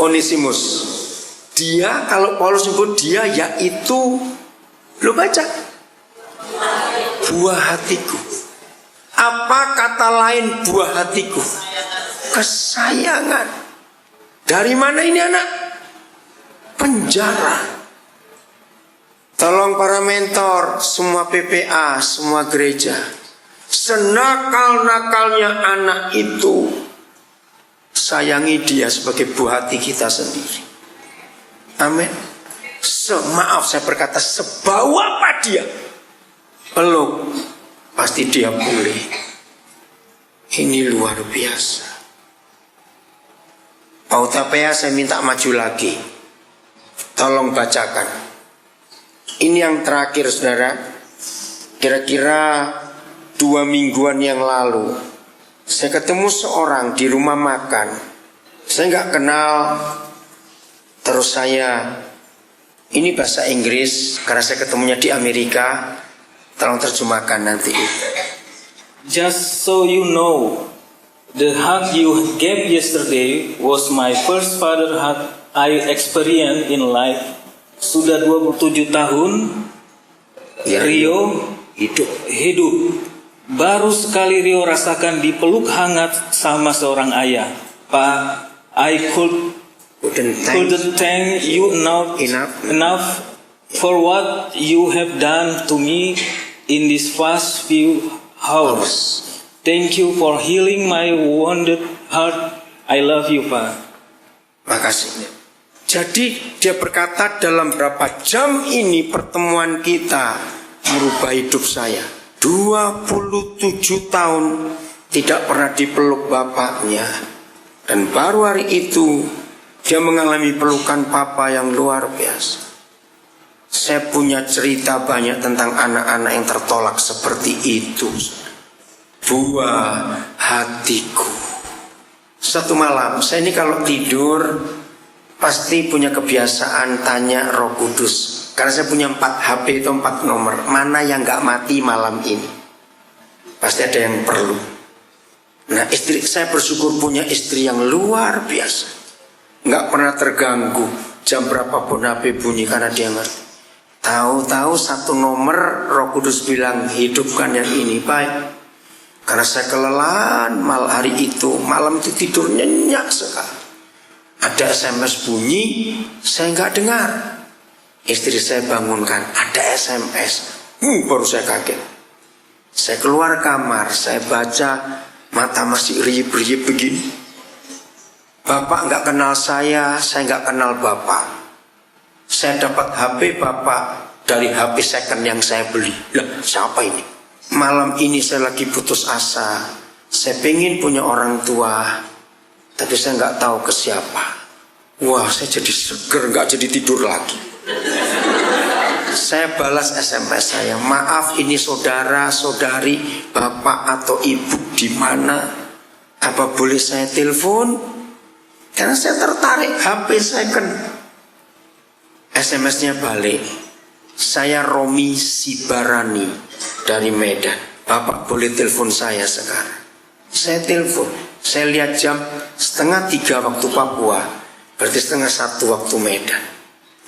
Onesimus. Dia, kalau Paulus sebut dia, yaitu, lo baca, buah hatiku. Apa kata lain buah hatiku? Kesayangan. Dari mana ini anak? Penjara. Tolong para mentor, semua PPA, semua gereja, senakal-nakalnya anak itu, sayangi dia sebagai buah hati kita sendiri. Amin. Maaf saya berkata, sebau apa dia, peluk, pasti dia pulih. Ini luar biasa. Pak Utapaya, saya minta maju lagi. Tolong bacakan. Ini yang terakhir saudara. Kira-kira 2 mingguan yang lalu, saya ketemu seorang di rumah makan. Saya nggak kenal. Terus saya, ini bahasa Inggris karena saya ketemunya di Amerika. Tolong terjemahkan nanti. Just so you know, The hug you gave yesterday was my first father hug I experienced in life. Sudah 27 tahun Rio hidup. Baru sekali Rio rasakan dipeluk hangat sama seorang ayah. Pak, I couldn't thank you enough for what you have done to me in these past few hours. Thank you for healing my wounded heart. I love you, Pak. Makasih. Jadi dia berkata, dalam berapa jam ini pertemuan kita merubah hidup saya. 27 tahun tidak pernah dipeluk bapaknya. Dan baru hari itu dia mengalami pelukan papa yang luar biasa. Saya punya cerita banyak tentang anak-anak yang tertolak seperti itu. Buah hatiku. Satu malam, saya ini kalau tidur pasti punya kebiasaan tanya Roh Kudus. Karena saya punya 4 HP itu 4 nomor. Mana yang gak mati malam ini? Pasti ada yang perlu. Nah, istri saya bersyukur punya istri yang luar biasa. Gak pernah terganggu jam berapapun HP bunyi, karena dia ngerti. Tahu-tahu 1 nomor Roh Kudus bilang, hidupkan yang ini, baik. Karena saya kelelahan hari itu, malam itu tidur nyenyak sekali. Ada SMS bunyi, saya nggak dengar. Istri saya bangunkan, ada SMS. Baru saya kaget. Saya keluar kamar, saya baca, mata masih riup-riup begini. Bapak nggak kenal saya nggak kenal bapak. Saya dapat HP bapak dari HP second yang saya beli. Lah, siapa ini? Malam ini saya lagi putus asa. Saya pengen punya orang tua, tapi saya nggak tahu ke siapa. Wah, saya jadi seger, nggak jadi tidur lagi. Saya balas SMS saya, maaf ini saudara, saudari, bapak atau ibu di mana? Apa boleh saya telepon? Karena saya tertarik, HP saya kan. SMS-nya balik. Saya Romi Sibarani dari Medan. Bapak boleh telepon saya sekarang? Saya telepon. Saya lihat jam 2:30 waktu Papua. Berarti 1:30 waktu Medan.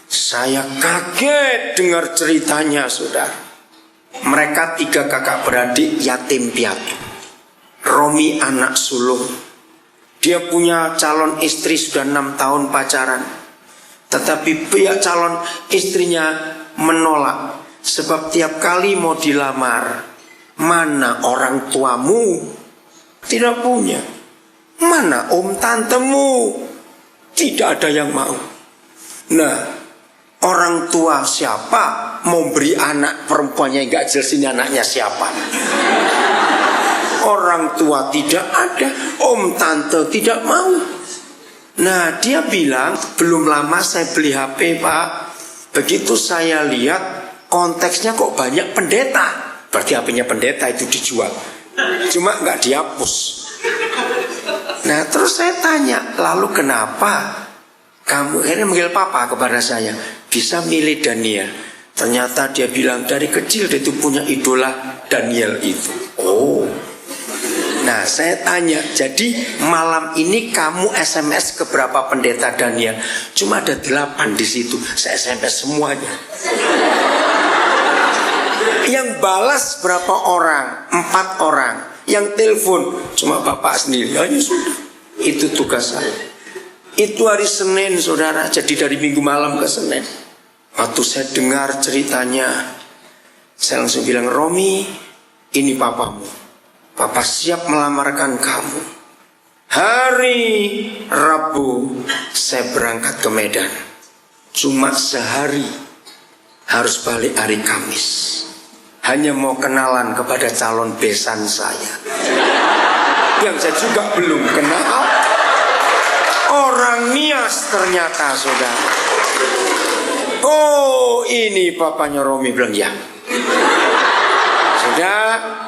Saya kaget dengar ceritanya, saudara. Mereka 3 kakak beradik yatim piatu. Romi anak sulung. Dia punya calon istri sudah 6 tahun pacaran. Tetapi pihak calon istrinya menolak. Sebab tiap kali mau dilamar, mana orang tuamu? Tidak punya. Mana om tantemu? Tidak ada yang mau. Nah, orang tua siapa mau beri anak perempuannya yang gak jelas ini anaknya siapa? Orang tua tidak ada, om tante tidak mau. Nah, dia bilang, belum lama saya beli HP, Pak. Begitu saya lihat konteksnya kok banyak pendeta. Berarti HP-nya pendeta itu dijual. Cuma nggak dihapus. Nah, terus saya tanya, lalu kenapa kamu akhirnya manggil papa kepada saya? Bisa milih Daniel. Ternyata dia bilang dari kecil dia itu punya idola Daniel itu. Oh. Nah, saya tanya, jadi malam ini kamu SMS ke berapa pendeta Daniel? Cuma ada 8 di situ. Saya SMS semuanya. Yang balas berapa orang? 4 orang. Yang telepon cuma bapak sendiri. Ya sudah. Itu tugas saya. Itu hari Senin, saudara. Jadi dari Minggu malam ke Senin. Waktu saya dengar ceritanya, saya langsung bilang, Romi, ini papamu. Papa siap melamarkan kamu. Hari Rabu saya berangkat ke Medan. Cuma sehari, harus balik hari Kamis. Hanya mau kenalan kepada calon besan saya, yang saya juga belum kenal. Orang Nias ternyata, saudara. Oh, ini papanya Romi, bilang ya. Sudah.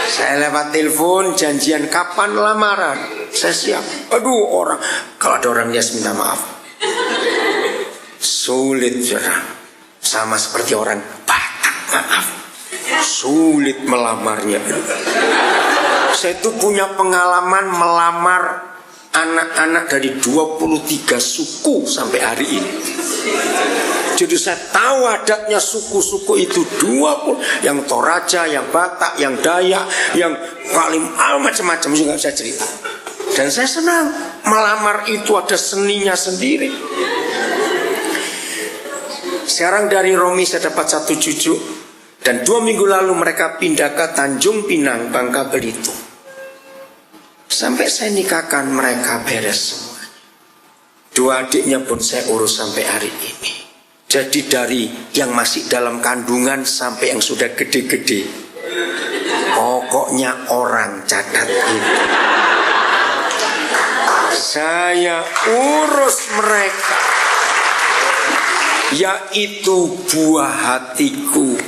Saya lewat telepon, janjian kapan lamaran. Saya siap. Aduh, orang, kalau ada orang Nias minta maaf. Sulit, saudara. Sama seperti orang Batak, maaf. Sulit melamarnya. Saya itu punya pengalaman melamar anak-anak dari 23 suku sampai hari ini. Jadi saya tahu adatnya suku-suku itu 20, yang Toraja, yang Batak, yang Dayak, yang Kalim, macam-macam juga saya cerita. Dan saya senang melamar itu ada seninya sendiri. Sekarang dari Romi saya dapat 1 cucu, dan 2 minggu lalu mereka pindah ke Tanjung Pinang, Bangka Belitung. Sampai saya nikahkan mereka beres semuanya. 2 adiknya pun saya urus sampai hari ini. Jadi dari yang masih dalam kandungan sampai yang sudah gede-gede, pokoknya orang cadat ini saya urus mereka, yaitu buah hatiku.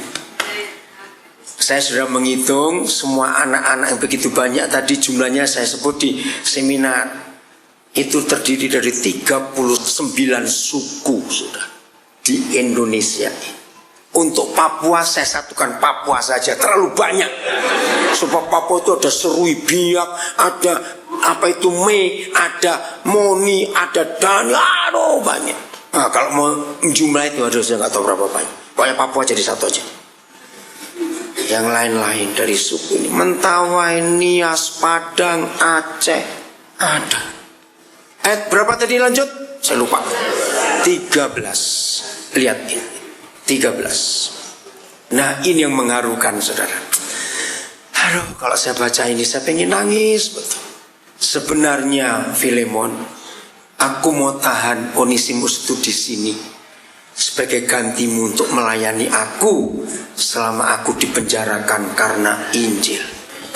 Saya sudah menghitung semua anak-anak yang begitu banyak tadi jumlahnya saya sebut di seminar. Itu terdiri dari 39 suku sudah di Indonesia. Untuk Papua saya satukan Papua saja, terlalu banyak. Sebab Papua itu ada Serui Biak, ada apa itu Me, ada Moni, ada Dani, aduh banyak. Nah, kalau mau jumlah itu aduh saya nggak tahu berapa banyak. Pokoknya Papua jadi satu aja. Yang lain-lain dari suku ini, Mentawai, Nias, Padang, Aceh, ada. Berapa tadi lanjut? Saya lupa. 13. Lihat ini, 13. Nah ini yang mengharukan saudara. Aduh, kalau saya baca ini saya pengen nangis betul. Sebenarnya Filemon, aku mau tahan Onesimus itu di sini sebagai gantimu untuk melayani aku selama aku dipenjarakan karena Injil.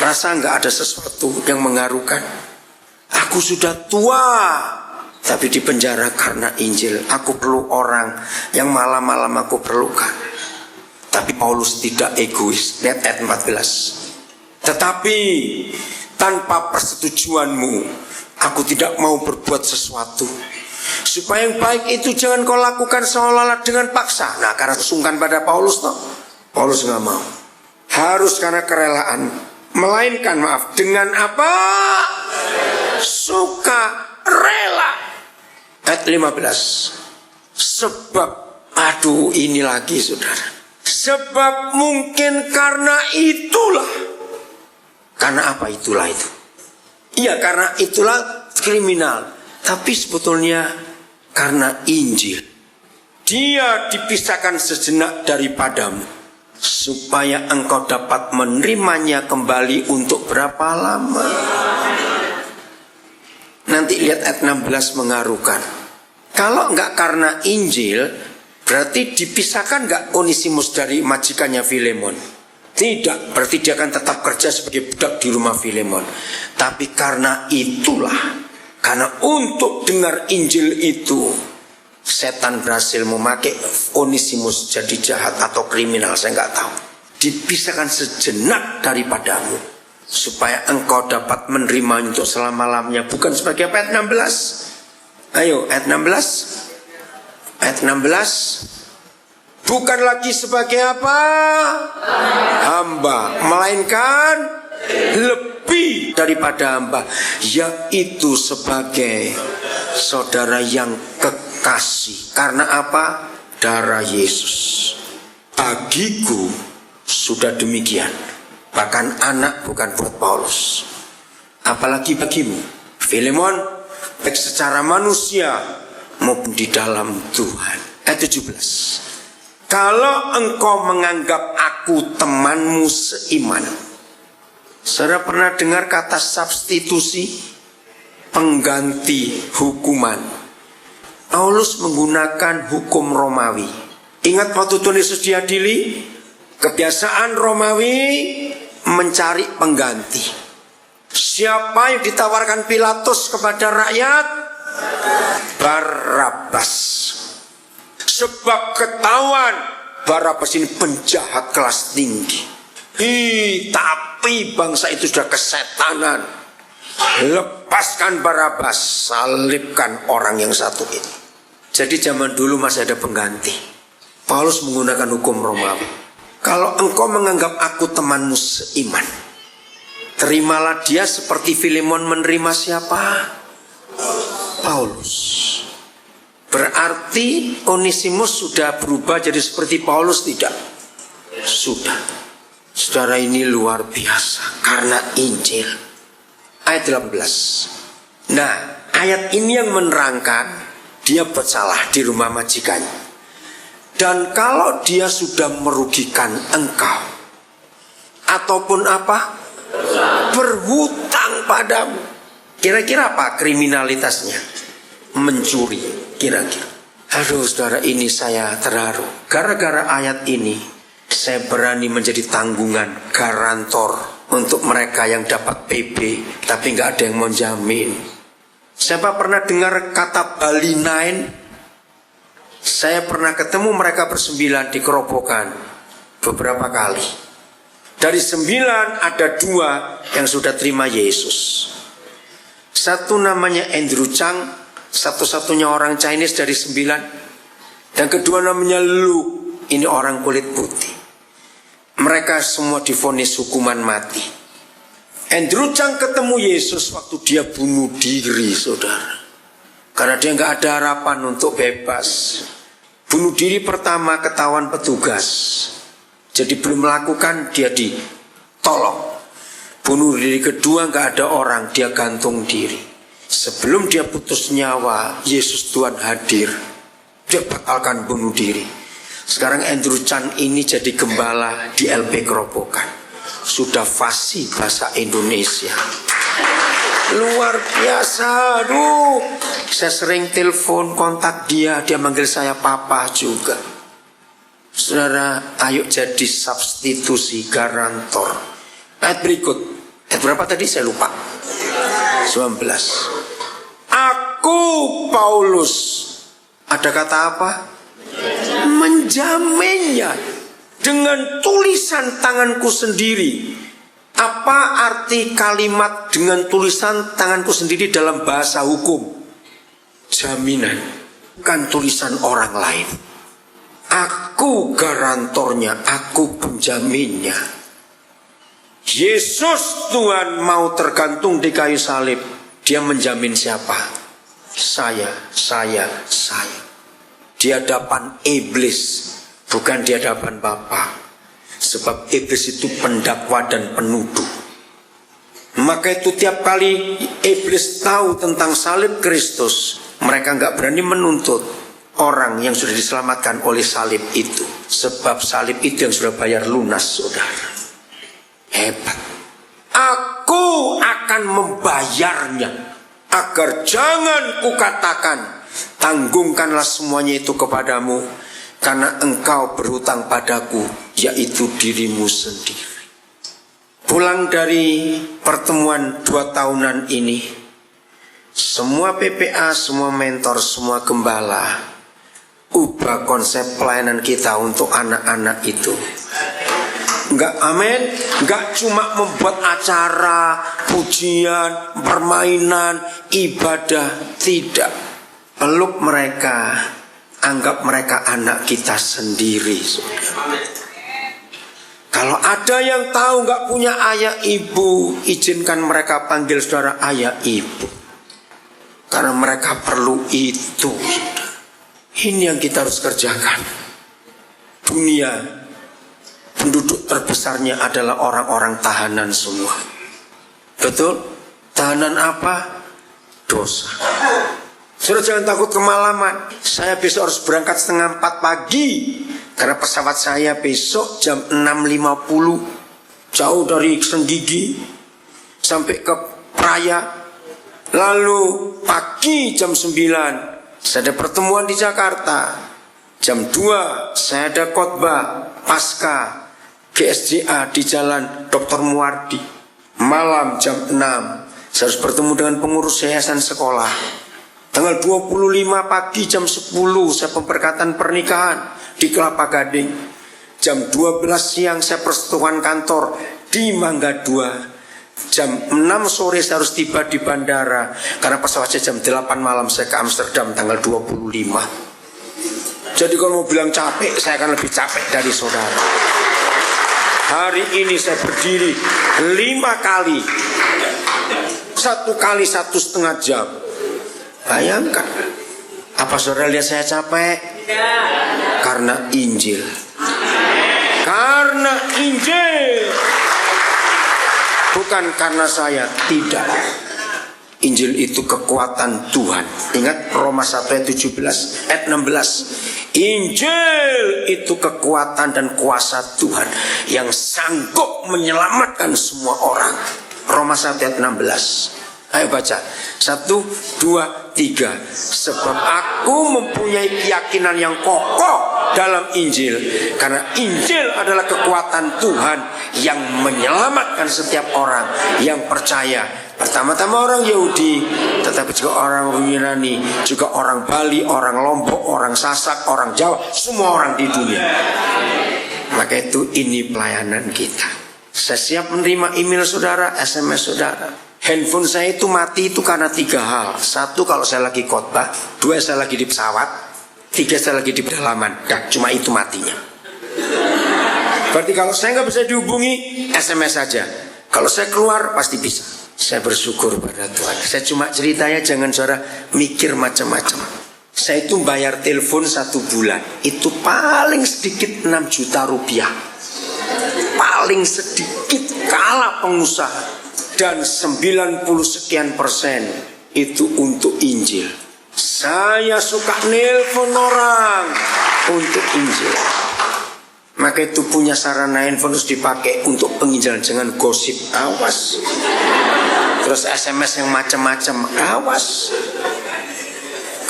Rasa nggak ada sesuatu yang mengharukan? Aku sudah tua, tapi di penjara karena Injil. Aku perlu orang yang malam-malam aku perlukan. Tapi Paulus tidak egois. Lihat ayat 14. Tetapi tanpa persetujuanmu, aku tidak mau berbuat sesuatu. Supaya yang baik itu jangan kau lakukan seolah-olah dengan paksa. Nah karena sungkan pada Paulus toh, Paulus nggak mau. Harus karena kerelaan. Melainkan maaf dengan apa? Suka rela. Ayat 15. Sebab, aduh ini lagi saudara. Sebab mungkin karena itulah. Karena apa itulah itu? Iya karena itulah kriminal. Tapi sebetulnya karena Injil. Dia dipisahkan sejenak daripadamu, supaya engkau dapat menerimanya kembali untuk berapa lama? Nanti lihat ayat 16 mengharukan. Kalau enggak karena Injil, berarti dipisahkan enggak Onesimus dari majikannya Filemon? Tidak, berarti dia akan tetap kerja sebagai budak di rumah Filemon. Tapi karena itulah, karena untuk dengar Injil itu, setan berhasil memakai Onesimus jadi jahat atau kriminal, saya enggak tahu. Dipisahkan sejenak daripadamu, supaya engkau dapat menerima untuk selama-lamanya. Bukan sebagai apa? Ayat 16. Ayo ayat 16. Ayat 16. Bukan lagi sebagai apa? Hamba. Melainkan lebih daripada hamba, yaitu sebagai saudara yang kekasih. Karena apa? Darah Yesus. Bagiku sudah demikian. Bahkan anak bukan buat Paulus, apalagi bagimu Filemon, baik secara manusia maupun di dalam Tuhan. Ayat 17. Kalau engkau menganggap aku temanmu seiman. Saudara pernah dengar kata substitusi? Pengganti hukuman. Paulus menggunakan hukum Romawi. Ingat waktu Tuhan Yesus diadili, kebiasaan Romawi mencari pengganti. Siapa yang ditawarkan Pilatus kepada rakyat? Barabas. Sebab ketahuan Barabas ini penjahat kelas tinggi. Tapi bangsa itu sudah kesetanan. Lepaskan Barabas, salibkan orang yang satu ini. Jadi zaman dulu masih ada pengganti. Paulus menggunakan hukum Romawi. Kalau engkau menganggap aku temanmu seiman, Terimalah dia seperti Filemon menerima siapa? Paulus. Berarti Onesimus sudah berubah jadi seperti Paulus tidak? Sudah. Saudara, ini luar biasa karena Injil. Ayat 18. Nah, ayat ini yang menerangkan dia bersalah di rumah majikannya. Dan kalau dia sudah merugikan engkau ataupun apa? Berhutang padamu. Kira-kira apa kriminalitasnya? Mencuri, kira-kira. Aduh saudara, ini saya terharu. Gara-gara ayat ini saya berani menjadi tanggungan garantor untuk mereka yang dapat PB tapi gak ada yang mau jamin. Siapa pernah dengar kata Bali 9? Saya pernah ketemu mereka bersembilan di Kerobokan beberapa kali. Dari 9 ada 2 yang sudah terima Yesus. Satu namanya Andrew Chang, satu-satunya orang Chinese dari 9. Dan kedua namanya Lu, ini orang kulit putih. Mereka semua divonis hukuman mati. Andrew Chang ketemu Yesus waktu dia bunuh diri, saudara. Karena dia gak ada harapan untuk bebas. Bunuh diri pertama ketahuan petugas. Jadi belum melakukan, dia ditolong. Bunuh diri kedua gak ada orang, dia gantung diri. Sebelum dia putus nyawa, Yesus Tuhan hadir. Dia batalkan bunuh diri. Sekarang Andrew Chan ini jadi gembala di LP Kerobokan. Sudah fasih bahasa Indonesia. Luar biasa. Aduh, saya sering telepon kontak dia. Dia manggil saya papa juga. Saudara, ayo jadi substitusi garantor. Ayat berikut. Ayat berapa tadi saya lupa. 19. Aku Paulus. Ada kata apa? Menjaminnya dengan tulisan tanganku sendiri. Apa arti kalimat dengan tulisan tanganku sendiri dalam bahasa hukum? Jaminan, bukan tulisan orang lain. Aku garantornya, aku penjaminnya. Yesus Tuhan mau tergantung di kayu salib. Dia menjamin siapa? Saya. Di hadapan iblis, bukan di hadapan Bapa. Sebab iblis itu pendakwa dan penuduh. Maka itu tiap kali iblis tahu tentang salib Kristus, mereka gak berani menuntut orang yang sudah diselamatkan oleh salib itu. Sebab salib itu yang sudah bayar lunas, saudara. Hebat. Aku akan membayarnya, agar jangan kukatakan tanggungkanlah semuanya itu kepadamu, karena engkau berhutang padaku, yaitu dirimu sendiri. Pulang dari pertemuan 2 tahunan ini, semua PPA, semua mentor, semua gembala, ubah konsep pelayanan kita untuk anak-anak itu. Enggak, amin. Enggak cuma membuat acara, pujian, permainan, ibadah, tidak. Peluk mereka, anggap mereka anak kita sendiri, saudara. Kalau ada yang tahu gak punya ayah ibu, izinkan mereka panggil saudara ayah ibu. Karena mereka perlu itu, saudara. Ini yang kita harus kerjakan. Dunia, penduduk terbesarnya adalah orang-orang tahanan semua. Betul? Tahanan apa? Dosa. Saudara jangan takut kemalaman. Saya besok harus berangkat 3:30 pagi. Karena pesawat saya besok jam 6.50. Jauh dari Senggigi sampai ke Praia. Lalu pagi jam 9 saya ada pertemuan di Jakarta. Jam 2 saya ada khotbah Pasca GSJA di Jalan Dr. Muardi. Malam jam 6 saya harus bertemu dengan pengurus yayasan sekolah. Tanggal 25 pagi jam 10 saya pemberkatan pernikahan di Kelapa Gading. Jam 12 siang saya persetujuan kantor di Mangga 2. Jam 6 sore saya harus tiba di bandara. Karena pesawat saya jam 8 malam saya ke Amsterdam tanggal 25. Jadi kalau mau bilang capek, saya akan lebih capek dari saudara. Hari ini saya berdiri 5 kali. 1 kali 1,5 jam. Bayangkan. Apa saudara lihat saya capek? Karena Injil. Karena Injil. Bukan karena saya, tidak. Injil itu kekuatan Tuhan. Ingat Roma 1 ayat 17 ayat 16. Injil itu kekuatan dan kuasa Tuhan yang sanggup menyelamatkan semua orang. Roma 1 ayat 16. Ayo baca. 1, 2, 3. Sebab aku mempunyai keyakinan yang kokoh dalam Injil. Karena Injil adalah kekuatan Tuhan yang menyelamatkan setiap orang yang percaya. Pertama-tama orang Yahudi, tetapi juga orang Yunani, juga orang Bali, orang Lombok, orang Sasak, orang Jawa, semua orang di dunia. Maka itu ini pelayanan kita. Saya siap menerima email saudara, SMS saudara. Handphone saya itu mati itu karena 3 hal. 1, kalau saya lagi khotbah. 2, saya lagi di pesawat. 3, saya lagi di pedalaman. Dan cuma itu matinya. Berarti kalau saya nggak bisa dihubungi, SMS saja. Kalau saya keluar pasti bisa. Saya bersyukur pada Tuhan. Saya cuma ceritanya, jangan saudara mikir macam-macam. Saya itu bayar telepon 1 bulan. Itu paling sedikit 6 juta rupiah. Paling sedikit kalah pengusaha. Dan 90 sekian persen itu untuk Injil. Saya suka nelpon orang untuk Injil. Maka itu punya sarana handphone harus dipakai untuk penginjilan. Jangan gosip, awas. Terus SMS yang macam-macam, awas.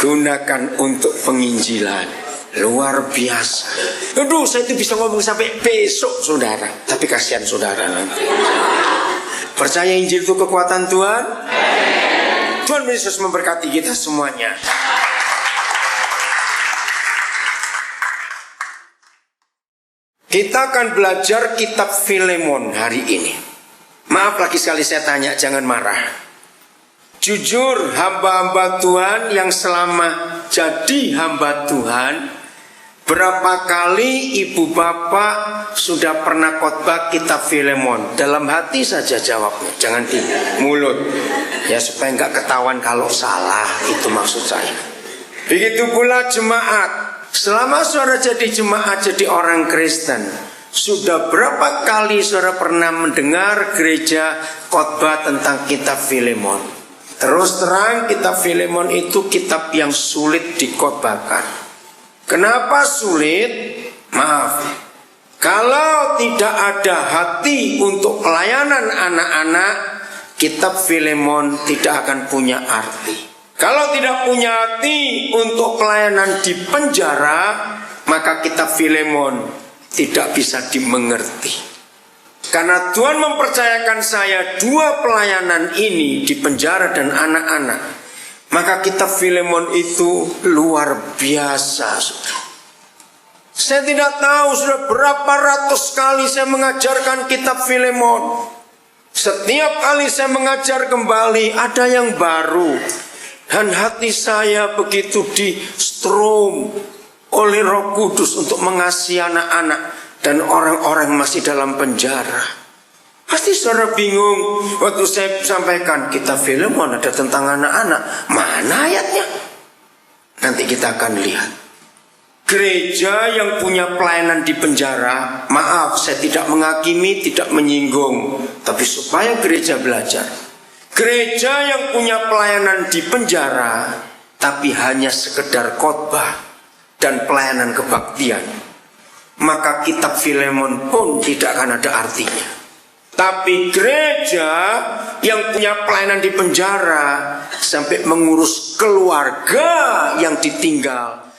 Gunakan untuk penginjilan. Luar biasa. Aduh, saya itu bisa ngomong sampai besok saudara. Tapi kasihan saudara nanti. Percaya Injil itu kekuatan Tuhan. Tuhan Yesus memberkati kita semuanya. Kita akan belajar kitab Filemon hari ini. Maaf lagi sekali saya tanya, jangan marah. Jujur hamba-hamba Tuhan yang selama jadi hamba Tuhan, berapa kali ibu bapak sudah pernah khotbah kitab Filemon? Dalam hati saja jawabnya, jangan di mulut. Ya supaya nggak ketahuan kalau salah, itu maksud saya. Begitu pula jemaat. Selama saudara jadi jemaat, jadi orang Kristen, sudah berapa kali saudara pernah mendengar gereja khotbah tentang kitab Filemon? Terus terang, kitab Filemon itu kitab yang sulit dikhotbahkan. Kenapa sulit? Maaf, kalau tidak ada hati untuk pelayanan anak-anak, kitab Filemon tidak akan punya arti. Kalau tidak punya hati untuk pelayanan di penjara, maka kitab Filemon tidak bisa dimengerti. Karena Tuhan mempercayakan saya 2 pelayanan ini di penjara dan anak-anak, maka kitab Filemon itu luar biasa. Saya tidak tahu sudah berapa ratus kali saya mengajarkan kitab Filemon. Setiap kali saya mengajar kembali ada yang baru. Dan hati saya begitu di-strom oleh Roh Kudus untuk mengasihi anak-anak dan orang-orang masih dalam penjara. Pasti saudara bingung waktu saya sampaikan kitab Filemon ada tentang anak-anak. Mana ayatnya? Nanti kita akan lihat. Gereja yang punya pelayanan di penjara, maaf saya tidak menghakimi, tidak menyinggung, tapi supaya gereja belajar. Gereja yang punya pelayanan di penjara, tapi hanya sekedar khotbah dan pelayanan kebaktian, maka kitab Filemon pun tidak akan ada artinya. Tapi gereja yang punya pelayanan di penjara sampai mengurus keluarga yang ditinggal,